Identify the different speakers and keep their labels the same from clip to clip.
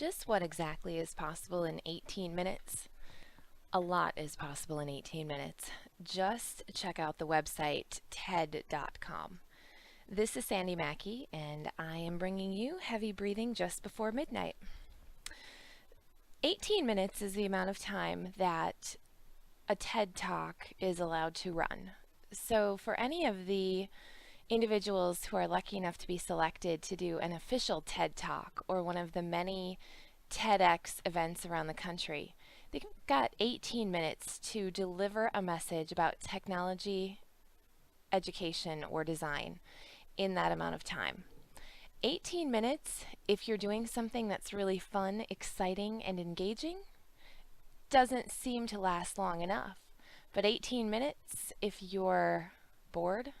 Speaker 1: Just what exactly is possible in 18 minutes? A lot is possible in 18 minutes. Just check out the website TED.com. This is Sandi Maki, and I am bringing you Heavy Breathing Just Before Midnight. 18 minutes is the amount of time that a TED Talk is allowed to run. So for any of the individuals who are lucky enough to be selected to do an official TED Talk or one of the many TEDx events around the country, they've got 18 minutes to deliver a message about technology, education, or design in that amount of time. 18 minutes, if you're doing something that's really fun, exciting, and engaging, doesn't seem to last long enough. But 18 minutes, if you're bored,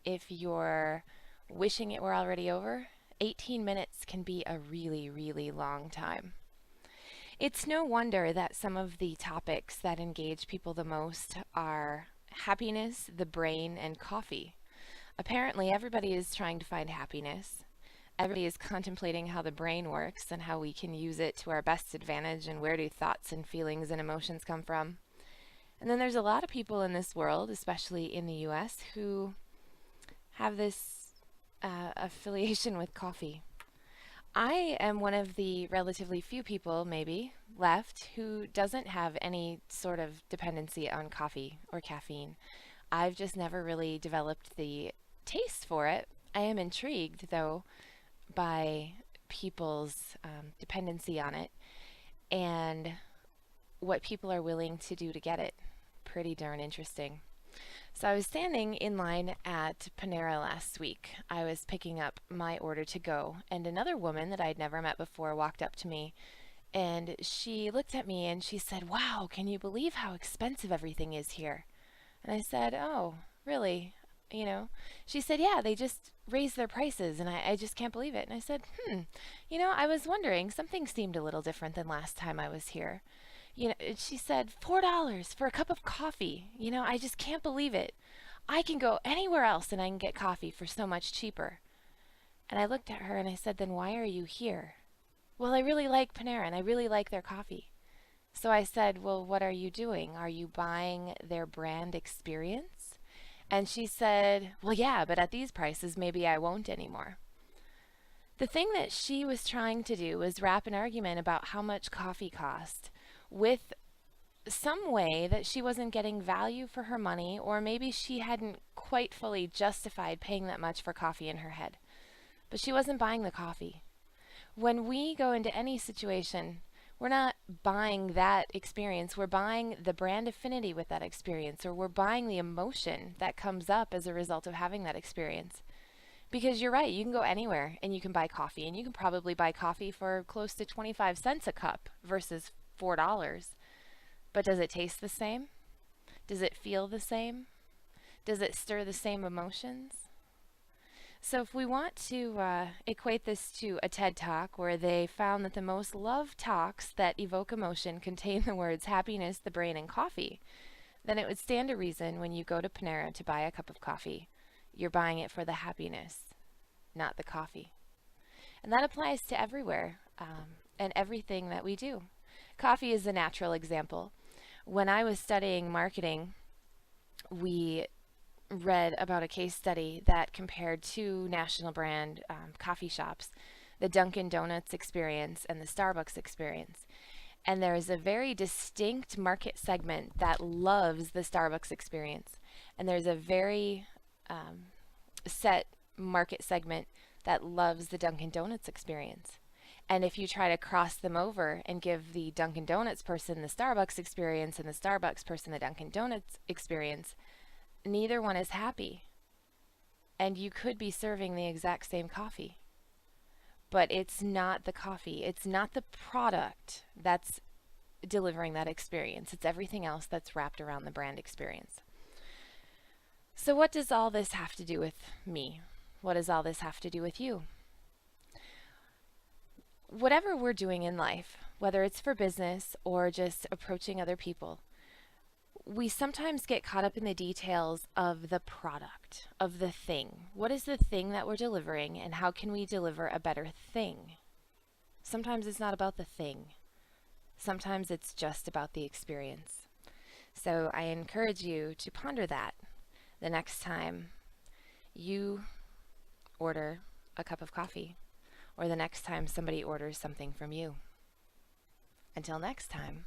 Speaker 1: if you're wishing it were already over, 18 minutes can be a really, really long time. It's no wonder that some of the topics that engage people the most are happiness, the brain, and coffee. Apparently, everybody is trying to find happiness. Everybody is contemplating how the brain works and how we can use it to our best advantage and where do thoughts and feelings and emotions come from. And then there's a lot of people in this world, especially in the US, who have this affiliation with coffee. I am one of the relatively few people, maybe, left who doesn't have any sort of dependency on coffee or caffeine. I've just never really developed the taste for it. I am intrigued, though, by people's dependency on it and what people are willing to do to get it. Pretty darn interesting. So I was standing in line at Panera last week. I was picking up my order to go, and another woman that I'd never met before walked up to me, and she looked at me and she said, "Wow, can you believe how expensive everything is here?" And I said, "Oh, really? You know?" She said, "Yeah, they just raised their prices, and I just can't believe it." And I said, I was wondering, something seemed a little different than last time I was here. She said, $4 for a cup of coffee. I just can't believe it. I can go anywhere else and I can get coffee for so much cheaper. And I looked at her and I said, "Then why are you here?" "Well, I really like Panera and I really like their coffee." So I said, "Well, what are you doing? Are you buying their brand experience?" And she said, "Well, yeah, but at these prices, maybe I won't anymore." The thing that she was trying to do was wrap an argument about how much coffee cost with some way that she wasn't getting value for her money, or maybe she hadn't quite fully justified paying that much for coffee in her head. But she wasn't buying the coffee. When we go into any situation, we're not buying that experience, we're buying the brand affinity with that experience, or we're buying the emotion that comes up as a result of having that experience. Because you're right, you can go anywhere and you can buy coffee, and you can probably buy coffee for close to 25 cents a cup versus $4. But does it taste the same? Does it feel the same? Does it stir the same emotions? So if we want to equate this to a TED Talk where they found that the most loved talks that evoke emotion contain the words happiness, the brain, and coffee, then it would stand to reason when you go to Panera to buy a cup of coffee, you're buying it for the happiness, not the coffee. And that applies to everywhere and everything that we do. Coffee is a natural example. When I was studying marketing, we read about a case study that compared two national brand coffee shops, the Dunkin' Donuts experience and the Starbucks experience. And there is a very distinct market segment that loves the Starbucks experience. And there's a very set market segment that loves the Dunkin' Donuts experience. And if you try to cross them over and give the Dunkin' Donuts person the Starbucks experience and the Starbucks person the Dunkin' Donuts experience, neither one is happy. And you could be serving the exact same coffee. But it's not the coffee. It's not the product that's delivering that experience. It's everything else that's wrapped around the brand experience. So what does all this have to do with me? What does all this have to do with you? Whatever we're doing in life, whether it's for business or just approaching other people, we sometimes get caught up in the details of the product, of the thing. What is the thing that we're delivering, and how can we deliver a better thing? Sometimes it's not about the thing. Sometimes it's just about the experience. So I encourage you to ponder that the next time you order a cup of coffee or the next time somebody orders something from you. Until next time.